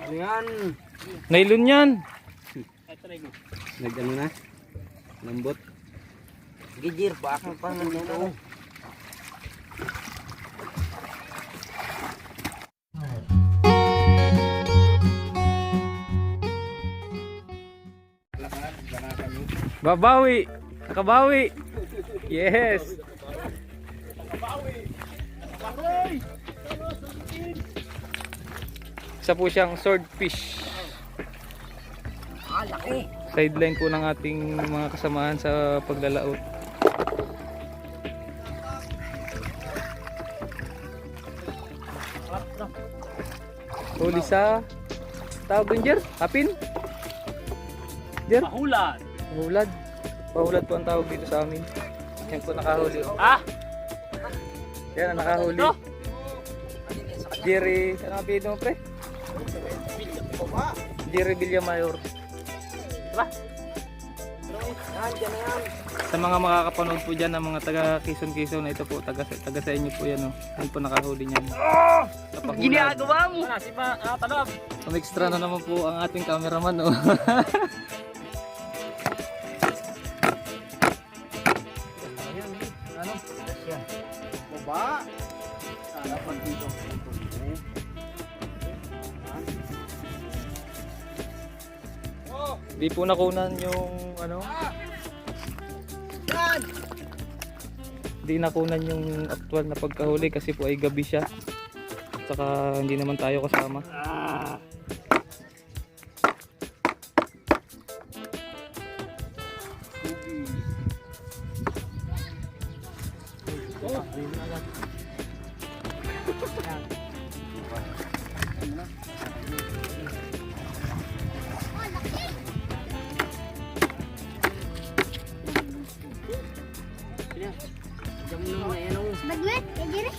Ano yan? Nailon yan. Nag-ano na? Lambot. Gijir, baka pa nandito. Babawi. Nakabawi. Yes. Isa po siyang swordfish. Laki. Sideline po ng ating mga kasamahan sa paglalaot. Huli sa tawag din, Jer? Hapin? Jer? Mahulad. Pahulad. Pahulad po ang tawag dito sa amin. Yan po nakahuli. Ah! Yan ang nakahuli. Ito? Jerry, ano ang apelyido mo, pre? Jerry Villamayor. Diba? Yan, dyan na yan. Sa mga makakapanood po dyan ng mga taga Quezon na ito po, taga sa inyo po yan, oh. Yan po nakahuli niyan. Ginagawa mo! Wala, si pa, talab. Extra na naman po ang ating cameraman, oh. Ano? Yan. Baba. Dapat dito. Di po nakunan yung ano. Yan! Di nakunan yung actual na pagkahuli kasi po ay gabi siya. Saka hindi naman tayo kasama. Diyan mo naman na yan, oh. Bagwet, kajiri.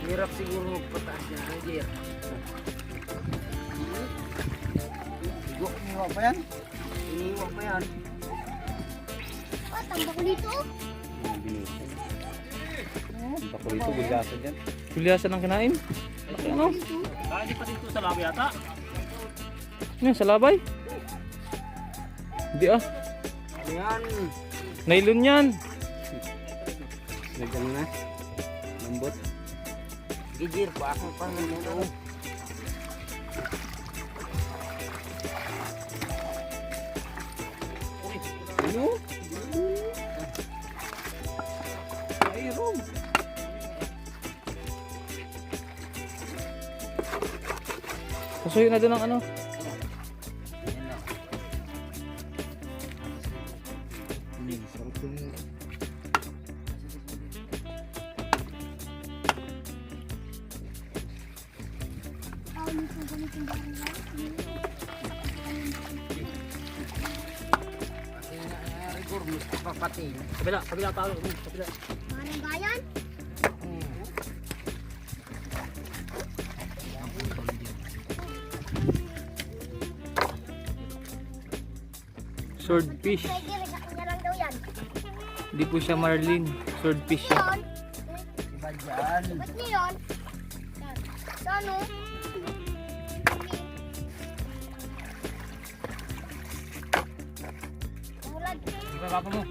Hirap siguro magpataas niya. Gijir. Iniwa pa yan? Iniwa pa yan. Oh, tambak ko dito. Bako dito, bulgasa dyan. Kulyasan ang kinain. Laki ano? Ah, hindi pa dito sa labo yata. Yan, sa labay. Hindi ah. Ano yan? Nailon yan. Nag-ano na? Lambot. Gijir, baka pa nandito. Ano? Mayroon. Pasuyo na doon ang ano. Papatin. Kabila tao. Kabila. Manang gayan. Swordfish. Kajiri, sa kanya lang daw yan. Hindi po siya marlin. Swordfish siya. Yun. Iba dyan. Ba't niyo yun? Sa ano? Mahulad. Di ba papa mo?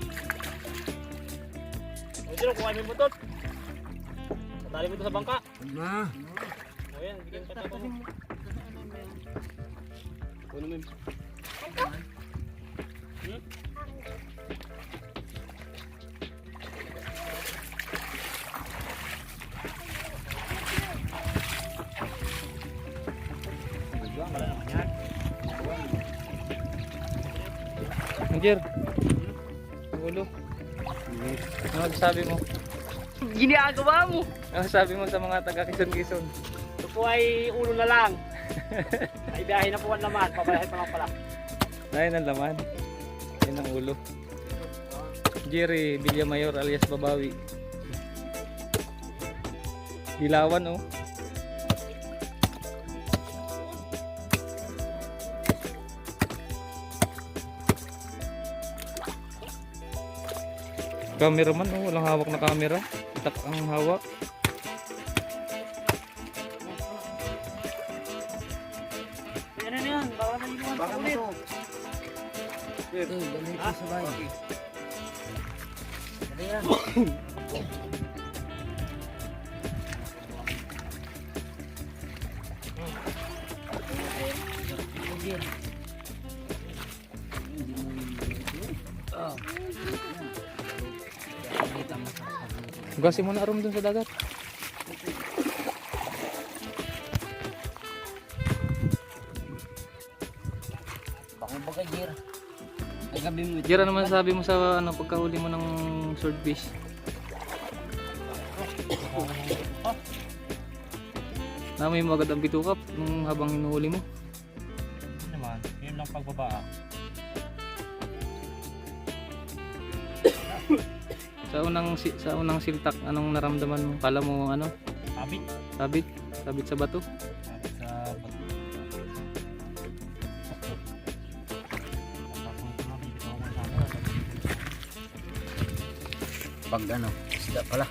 Dito, kuhanin mo to. Patali mo ito sa bangka. Na. O yan, bigyan pa tayo mo. Kuno mo. Anjer. Ang ulo. Ano sabi mo? Ginagawa mo! Ano sabi mo sa mga taga Quezon? Ito po ay ulo na lang. Ay biyahe na po ang laman. Pabayahin pa lang pala. Ayun ang laman. Yan ang ulo. Jerry Villamayor alias Babawi. Dilawan oh. Cameraman oh, walang hawak na camera. Itak ang hawak. Baka mo ulit. to. Dali ko sa bahay. Dali yan. Hugasin mo na arom dun sa dagat. Baka baga Jir. Ay gabi mo. Jira naman sabi mo sa ano pagkahuli mo ng swordfish. Na may magad ang bitukap nung habang hinuhuli mo. Hindi naman, yun lang pagbaba. Sa unang siltak, anong naramdaman mo? Kala mo ano? Sabit. Sabit? Sabit sa bato? Sabit sa bato. Pag ano, isda pala.